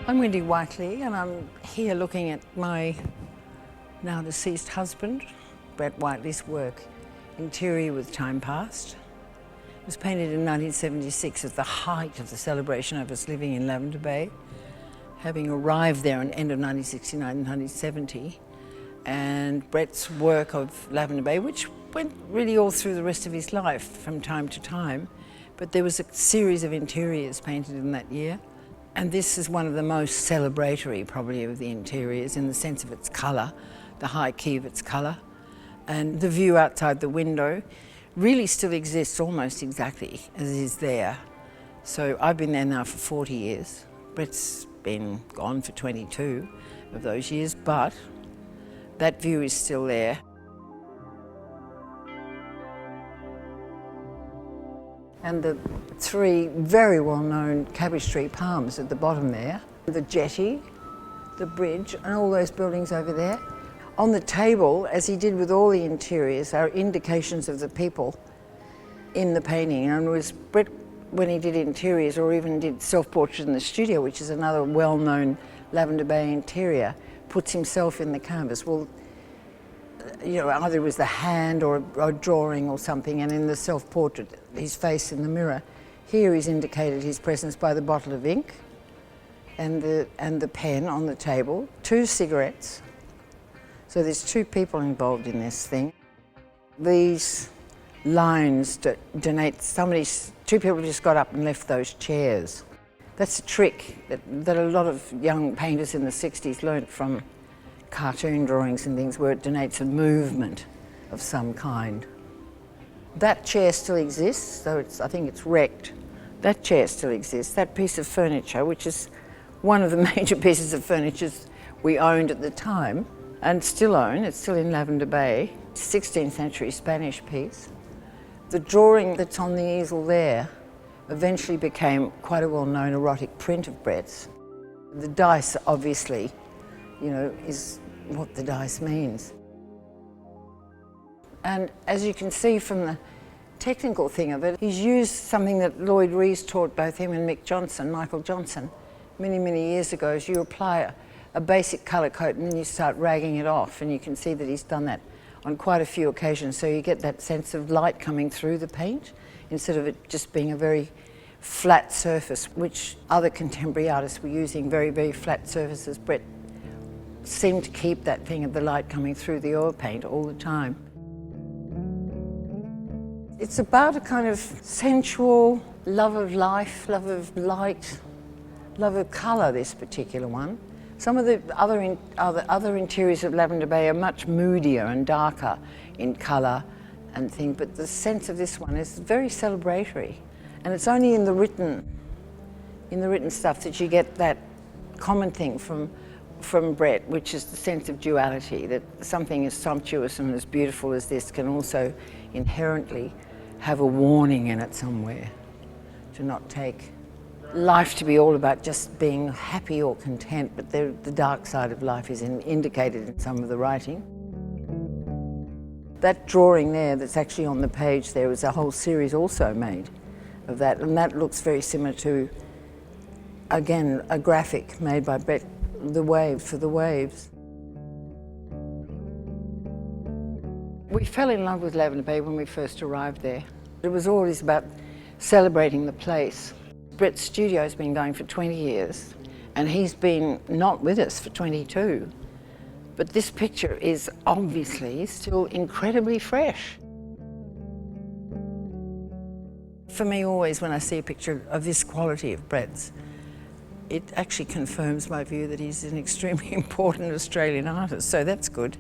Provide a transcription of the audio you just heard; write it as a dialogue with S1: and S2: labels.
S1: I'm Wendy Whiteley, and I'm here looking at my now deceased husband, Brett Whiteley's work, Interior with Time Past. It was painted in 1976 at the height of the celebration of us living in Lavender Bay, having arrived there in the end of 1969 and 1970. And Brett's work of Lavender Bay, which went really all through the rest of his life from time to time, but there was a series of interiors painted in that year. And this is one of the most celebratory, probably, of the interiors in the sense of its colour, the high key of its colour. And the view outside the window really still exists almost exactly as it is there. So I've been there now for 40 years. Brett's been gone for 22 of those years, but that view is still there. And the three very well-known cabbage tree palms at the bottom there, the jetty, the bridge, and all those buildings over there. On the table, as he did with all the interiors, are indications of the people in the painting. And it was Brett, when he did interiors or even did self-portrait in the studio, which is another well-known Lavender Bay interior, puts himself in the canvas. Well, you know, either it was the hand or a drawing or something, and in the self-portrait, his face in the mirror. Here he's indicated his presence by the bottle of ink and the pen on the table, 2 cigarettes. So there's 2 people involved in this thing. These lines donate, 2 people just got up and left those chairs. That's a trick that a lot of young painters in the 60s learnt from cartoon drawings and things, where it denotes a movement of some kind. That chair still exists, though I think it's wrecked. That chair still exists. That piece of furniture, which is one of the major pieces of furniture we owned at the time and still own, it's still in Lavender Bay, 16th century Spanish piece. The drawing that's on the easel there eventually became quite a well-known erotic print of Brett's. The dice, obviously, you know, is what the dice means. And as you can see from the technical thing of it, he's used something that Lloyd Rees taught both him and Michael Johnson, many, many years ago, is you apply a basic colour coat and then you start ragging it off, and you can see that he's done that on quite a few occasions, so you get that sense of light coming through the paint instead of it just being a very flat surface, which other contemporary artists were using, very, very flat surfaces. Brett seemed to keep that thing of the light coming through the oil paint all the time. It's about a kind of sensual love of life, love of light, love of colour, this particular one. Some of the other interiors of Lavender Bay are much moodier and darker in colour and things, but the sense of this one is very celebratory. And it's only in the written stuff that you get that common thing from Brett, which is the sense of duality, that something as sumptuous and as beautiful as this can also inherently have a warning in it somewhere, to not take life to be all about just being happy or content, but the dark side of life is indicated in some of the writing. That drawing there that's actually on the page there is a whole series also made of that, and that looks very similar to, again, a graphic made by Brett, for the waves. We fell in love with Lavender Bay when we first arrived there. It was always about celebrating the place. Brett's studio has been going for 20 years, and he's been not with us for 22. But this picture is obviously still incredibly fresh. For me, always when I see a picture of this quality of Brett's, it actually confirms my view that he's an extremely important Australian artist, so that's good.